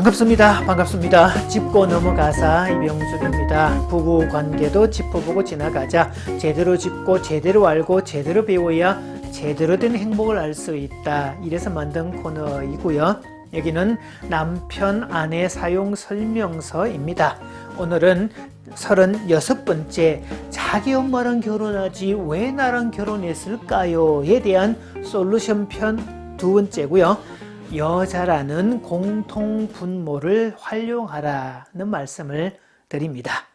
반갑습니다. 짚고 넘어가사 이병준입니다. 부부 관계도 짚어보고 지나가자. 제대로 짚고 제대로 알고 제대로 배워야 제대로 된 행복을 알 수 있다. 이래서 만든 코너이고요. 여기는 남편 아내 사용 설명서입니다. 오늘은 36번째 자기 엄마랑 결혼하지 왜 나랑 결혼했을까요?에 대한 솔루션 편 두 번째고요. 여자라는 공통 분모를 활용하라는 말씀을 드립니다.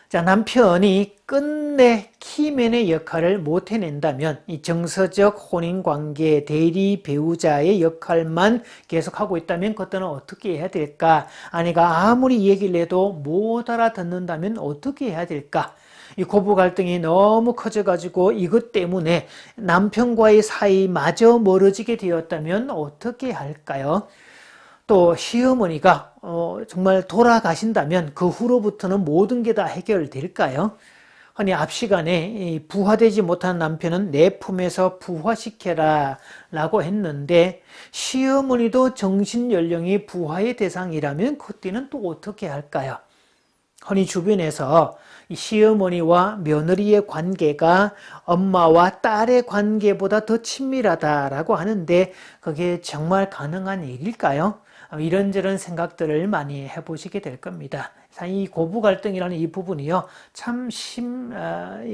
자, 남편이 끝내 키맨의 역할을 못 해낸다면 이 정서적 혼인관계 대리 배우자의 역할만 계속하고 있다면 그때는 어떻게 해야 될까? 아내가 아무리 얘기를 해도 못 알아듣는다면 어떻게 해야 될까? 이 고부 갈등이 너무 커져가지고 이것 때문에 남편과의 사이마저 멀어지게 되었다면 어떻게 할까요? 또 시어머니가 정말 돌아가신다면 그 후로부터는 모든 게 다 해결될까요? 아니 앞 시간에 부화되지 못한 남편은 내 품에서 부화시켜라 라고 했는데 시어머니도 정신연령이 부화의 대상이라면 그때는 또 어떻게 할까요? 흔히 주변에서 시어머니와 며느리의 관계가 엄마와 딸의 관계보다 더 친밀하다라고 하는데 그게 정말 가능한 일일까요? 이런저런 생각들을 많이 해보시게 될 겁니다. 이 고부 갈등이라는 이 부분이요, 참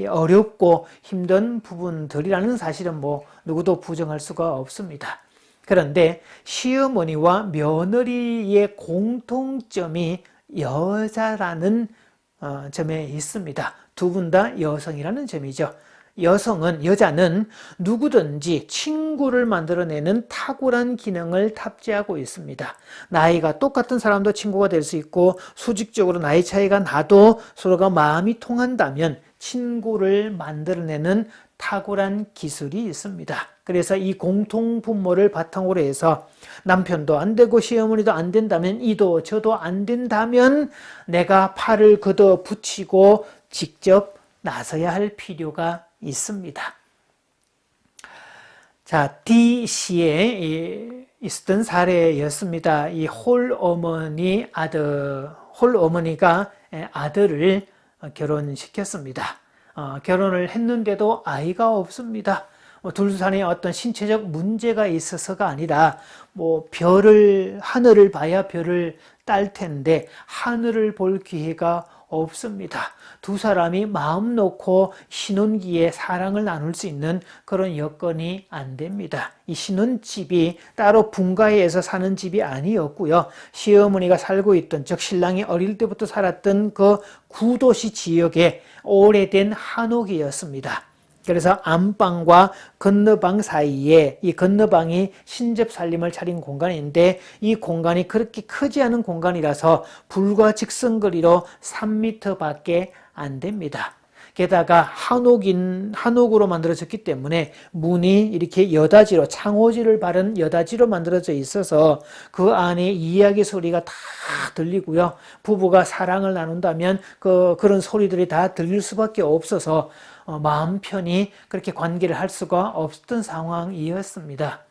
어렵고 힘든 부분들이라는 사실은 누구도 부정할 수가 없습니다. 그런데 시어머니와 며느리의 공통점이 여자라는 점에 있습니다. 두 분 다 여성이라는 점이죠. 여자는 누구든지 친구를 만들어내는 탁월한 기능을 탑재하고 있습니다. 나이가 똑같은 사람도 친구가 될 수 있고 수직적으로 나이 차이가 나도 서로가 마음이 통한다면 친구를 만들어내는 탁월한 기술이 있습니다. 그래서 이 공통 분모를 바탕으로 해서 남편도 안 되고 시어머니도 안 된다면 이도 저도 안 된다면 내가 팔을 걷어 붙이고 직접 나서야 할 필요가 있습니다. 자, D씨에 있었던 사례였습니다. 이 홀어머니가 아들을 결혼시켰습니다. 결혼을 했는데도 아이가 없습니다. 둘 사이에 어떤 신체적 문제가 있어서가 아니라 하늘을 봐야 별을 딸 텐데 하늘을 볼 기회가 없습니다. 두 사람이 마음 놓고 신혼기에 사랑을 나눌 수 있는 그런 여건이 안 됩니다. 이 신혼집이 따로 분가해서 사는 집이 아니었고요. 시어머니가 살고 있던, 즉 신랑이 어릴 때부터 살았던 그 구도시 지역의 오래된 한옥이었습니다. 그래서 안방과 건너방 사이에 이 건너방이 신접살림을 차린 공간인데 이 공간이 그렇게 크지 않은 공간이라서 불과 직선거리로 3m 밖에 안 됩니다. 게다가 한옥으로 만들어졌기 때문에 문이 이렇게 여다지로, 창호지를 바른 여다지로 만들어져 있어서 그 안에 이야기 소리가 다 들리고요. 부부가 사랑을 나눈다면 그런 소리들이 다 들릴 수밖에 없어서 마음 편히 그렇게 관계를 할 수가 없었던 상황이었습니다.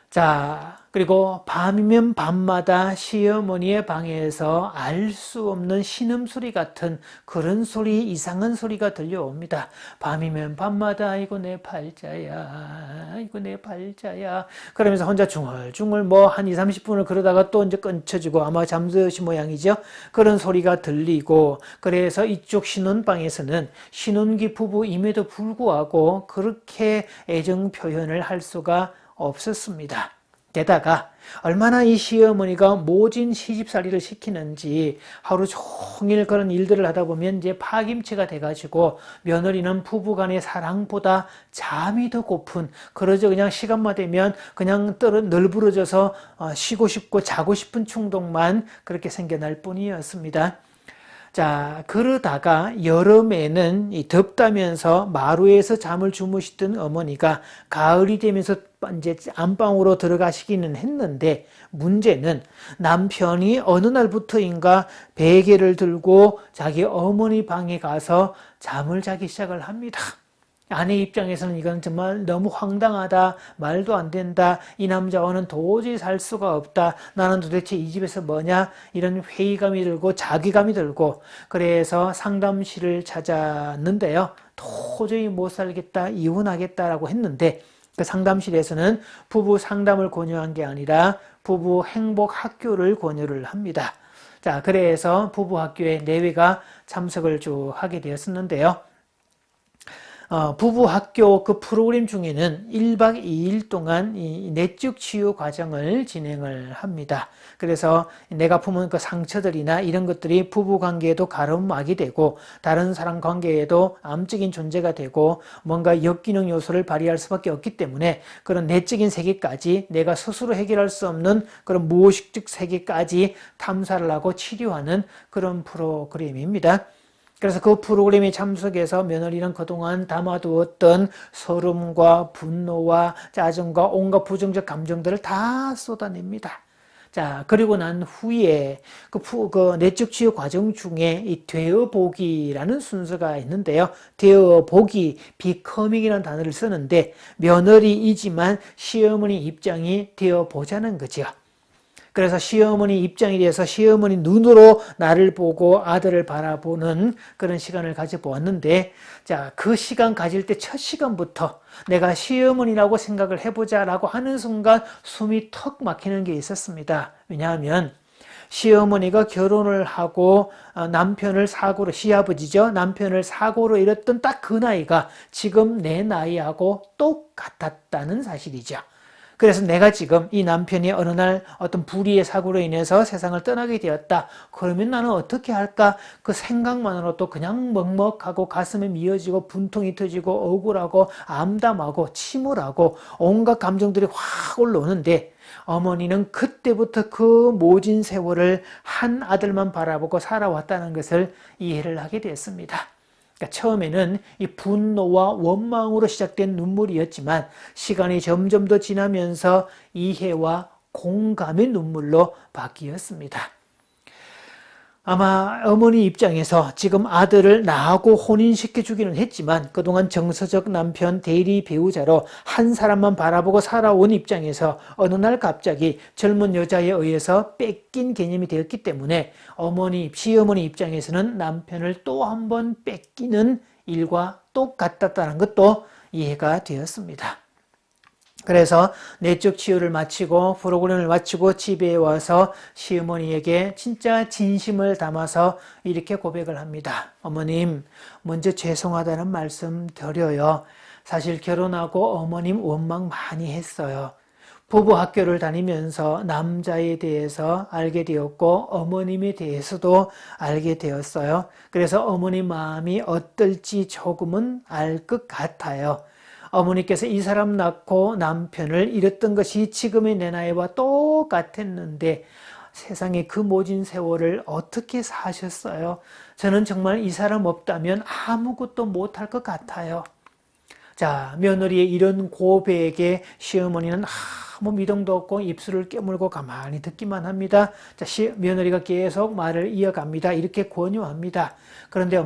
자, 그리고 밤이면 밤마다 시어머니의 방에서 알 수 없는 신음소리 같은 그런 소리, 이상한 소리가 들려옵니다. 밤이면 밤마다 아이고 내 팔자야, 아이고 내 팔자야 그러면서 혼자 중얼중얼 한 20-30분을 그러다가 또 이제 끊쳐지고 아마 잠드신 모양이죠. 그런 소리가 들리고 그래서 이쪽 신혼방에서는 신혼기 부부임에도 불구하고 그렇게 애정 표현을 할 수가 없었습니다. 게다가 얼마나 이 시어머니가 모진 시집살이를 시키는지 하루 종일 그런 일들을 하다 보면 이제 파김치가 돼가지고 며느리는 부부간의 사랑보다 잠이 더 고픈, 그러죠. 그냥 시간만 되면 그냥 널브러져서 쉬고 싶고 자고 싶은 충동만 그렇게 생겨날 뿐이었습니다. 자, 그러다가 여름에는 덥다면서 마루에서 잠을 주무시던 어머니가 가을이 되면서 이제 안방으로 들어가시기는 했는데 문제는 남편이 어느 날부터인가 베개를 들고 자기 어머니 방에 가서 잠을 자기 시작을 합니다. 아내 입장에서는 이건 정말 너무 황당하다, 말도 안 된다, 이 남자와는 도저히 살 수가 없다, 나는 도대체 이 집에서 뭐냐, 이런 회의감이 들고 자괴감이 들고, 그래서 상담실을 찾았는데요. 도저히 못 살겠다, 이혼하겠다라고 했는데, 그 상담실에서는 부부 상담을 권유한 게 아니라 부부 행복 학교를 권유를 합니다. 자, 그래서 부부 학교에 내외가 참석을 쭉 하게 되었었는데요. 부부 학교 그 프로그램 중에는 1박 2일 동안 이 내적 치유 과정을 진행을 합니다. 그래서 내가 품은 그 상처들이나 이런 것들이 부부 관계에도 가름막이 되고 다른 사람 관계에도 암적인 존재가 되고 뭔가 역기능 요소를 발휘할 수밖에 없기 때문에 그런 내적인 세계까지 내가 스스로 해결할 수 없는 그런 무의식적 세계까지 탐사를 하고 치료하는 그런 프로그램입니다. 그래서 그 프로그램에 참석해서 며느리는 그동안 담아두었던 서름과 분노와 짜증과 온갖 부정적 감정들을 다 쏟아냅니다. 자, 그리고 난 후에 그 내적 치유 과정 중에 이 되어보기라는 순서가 있는데요. 되어보기, becoming이라는 단어를 쓰는데 며느리이지만 시어머니 입장이 되어보자는 거죠. 그래서 시어머니 입장이 돼서 시어머니 눈으로 나를 보고 아들을 바라보는 그런 시간을 가져보았는데, 자, 그 시간 가질 때 첫 시간부터 내가 시어머니라고 생각을 해보자라고 하는 순간 숨이 턱 막히는 게 있었습니다. 왜냐하면 시어머니가 결혼을 하고 남편을 사고로, 시아버지죠. 남편을 사고로 잃었던 딱 그 나이가 지금 내 나이하고 똑같았다는 사실이죠. 그래서 내가 지금 이 남편이 어느 날 어떤 불의의 사고로 인해서 세상을 떠나게 되었다. 그러면 나는 어떻게 할까? 그 생각만으로도 그냥 먹먹하고 가슴에 미어지고 분통이 터지고 억울하고 암담하고 침울하고 온갖 감정들이 확 올라오는데 어머니는 그때부터 그 모진 세월을 한 아들만 바라보고 살아왔다는 것을 이해를 하게 됐습니다. 그러니까 처음에는 이 분노와 원망으로 시작된 눈물이었지만 시간이 점점 더 지나면서 이해와 공감의 눈물로 바뀌었습니다. 아마 어머니 입장에서 지금 아들을 나하고 혼인시켜주기는 했지만 그동안 정서적 남편, 대리 배우자로 한 사람만 바라보고 살아온 입장에서 어느 날 갑자기 젊은 여자에 의해서 뺏긴 개념이 되었기 때문에 시어머니 입장에서는 남편을 또 한 번 뺏기는 일과 똑같았다는 것도 이해가 되었습니다. 그래서 내적 치유를 마치고 프로그램을 마치고 집에 와서 시어머니에게 진짜 진심을 담아서 이렇게 고백을 합니다. 어머님, 먼저 죄송하다는 말씀 드려요. 사실 결혼하고 어머님 원망 많이 했어요. 부부 학교를 다니면서 남자에 대해서 알게 되었고 어머님에 대해서도 알게 되었어요. 그래서 어머님 마음이 어떨지 조금은 알 것 같아요. 어머니께서 이 사람 낳고 남편을 잃었던 것이 지금의 내 나이와 똑같았는데 세상에 그 모진 세월을 어떻게 사셨어요? 저는 정말 이 사람 없다면 아무것도 못할 것 같아요. 자, 며느리의 이런 고백에 시어머니는 아무 미동도 없고 입술을 깨물고 가만히 듣기만 합니다. 자, 며느리가 계속 말을 이어갑니다. 이렇게 권유합니다. 그런데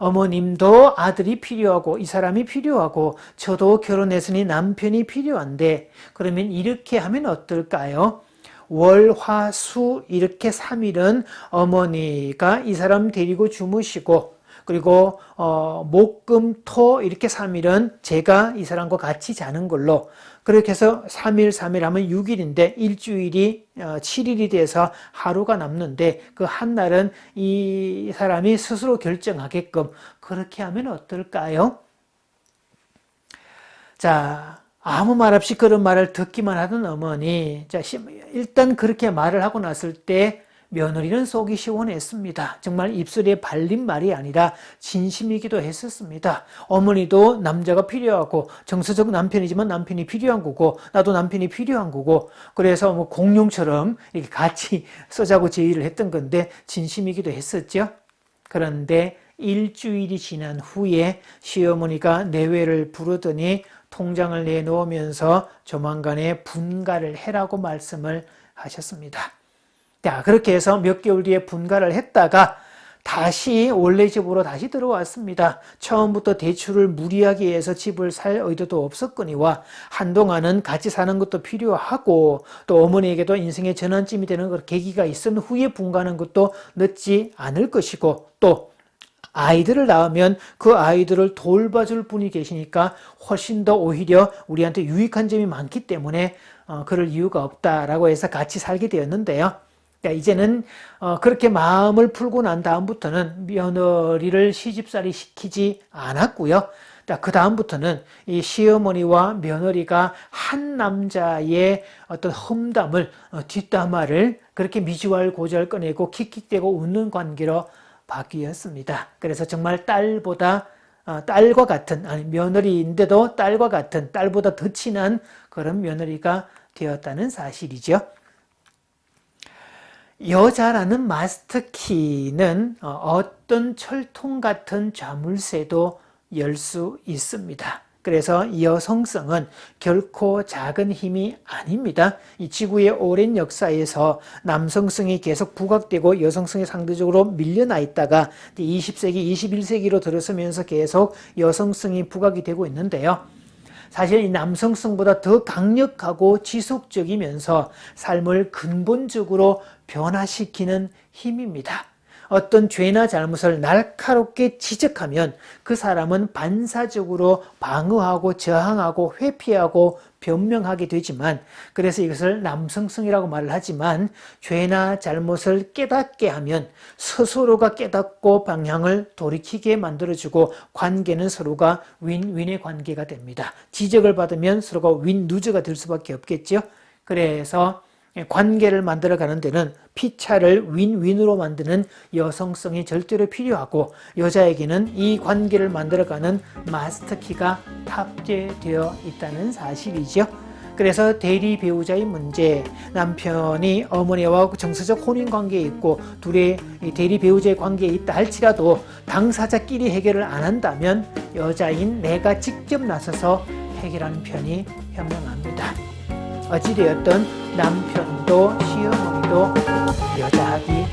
어머님도 아들이 필요하고 이 사람이 필요하고 저도 결혼했으니 남편이 필요한데 그러면 이렇게 하면 어떨까요? 월, 화, 수 이렇게 3일은 어머니가 이 사람 데리고 주무시고 그리고 목, 금, 토 이렇게 3일은 제가 이 사람과 같이 자는 걸로 그렇게 해서 3일 하면 6일인데 일주일이 7일이 돼서 하루가 남는데 그 한 날은 이 사람이 스스로 결정하게끔 그렇게 하면 어떨까요? 자, 아무 말 없이 그런 말을 듣기만 하던 어머니, 자, 일단 그렇게 말을 하고 났을 때 며느리는 속이 시원했습니다. 정말 입술에 발린 말이 아니라 진심이기도 했었습니다. 어머니도 남자가 필요하고 정서적 남편이지만 남편이 필요한 거고 나도 남편이 필요한 거고 그래서 뭐 공룡처럼 이렇게 같이 쓰자고 제의를 했던 건데 진심이기도 했었죠. 그런데 일주일이 지난 후에 시어머니가 내외를 부르더니 통장을 내놓으면서 조만간에 분가를 해라고 말씀을 하셨습니다. 자, 그렇게 해서 몇 개월 뒤에 분가를 했다가 다시 원래 집으로 다시 들어왔습니다. 처음부터 대출을 무리하게 해서 집을 살 의도도 없었거니와 한동안은 같이 사는 것도 필요하고 또 어머니에게도 인생의 전환점이 되는 계기가 있은 후에 분가하는 것도 늦지 않을 것이고 또 아이들을 낳으면 그 아이들을 돌봐줄 분이 계시니까 훨씬 더 오히려 우리한테 유익한 점이 많기 때문에 그럴 이유가 없다라고 해서 같이 살게 되었는데요. 이제는 그렇게 마음을 풀고 난 다음부터는 며느리를 시집살이 시키지 않았고요. 그 다음부터는 이 시어머니와 며느리가 한 남자의 어떤 험담을 뒷담화를 그렇게 미주알 고주알 꺼내고 킥킥대고 웃는 관계로 바뀌었습니다. 그래서 정말 딸과 같은, 아니 며느리인데도 딸과 같은, 딸보다 더 친한 그런 며느리가 되었다는 사실이죠. 여자라는 마스터키는 어떤 철통 같은 자물쇠도 열 수 있습니다. 그래서 여성성은 결코 작은 힘이 아닙니다. 이 지구의 오랜 역사에서 남성성이 계속 부각되고 여성성이 상대적으로 밀려나 있다가 20세기, 21세기로 들어서면서 계속 여성성이 부각이 되고 있는데요. 사실 이 남성성보다 더 강력하고 지속적이면서 삶을 근본적으로 변화시키는 힘입니다. 어떤 죄나 잘못을 날카롭게 지적하면 그 사람은 반사적으로 방어하고 저항하고 회피하고 변명하게 되지만, 그래서 이것을 남성성이라고 말을 하지만 죄나 잘못을 깨닫게 하면 스스로가 깨닫고 방향을 돌이키게 만들어주고 관계는 서로가 윈윈의 관계가 됩니다. 지적을 받으면 서로가 윈루즈가 될 수밖에 없겠죠. 그래서 관계를 만들어가는 데는 피차를 윈윈으로 만드는 여성성이 절대로 필요하고, 여자에게는 이 관계를 만들어가는 마스터키가 탑재되어 있다는 사실이죠. 그래서 대리 배우자의 문제, 남편이 어머니와 정서적 혼인관계에 있고 둘의 대리 배우자의 관계에 있다 할지라도 당사자끼리 해결을 안 한다면 여자인 내가 직접 나서서 해결하는 편이 현명합니다. 어찌되었든 남편도 시어머니도 여자하기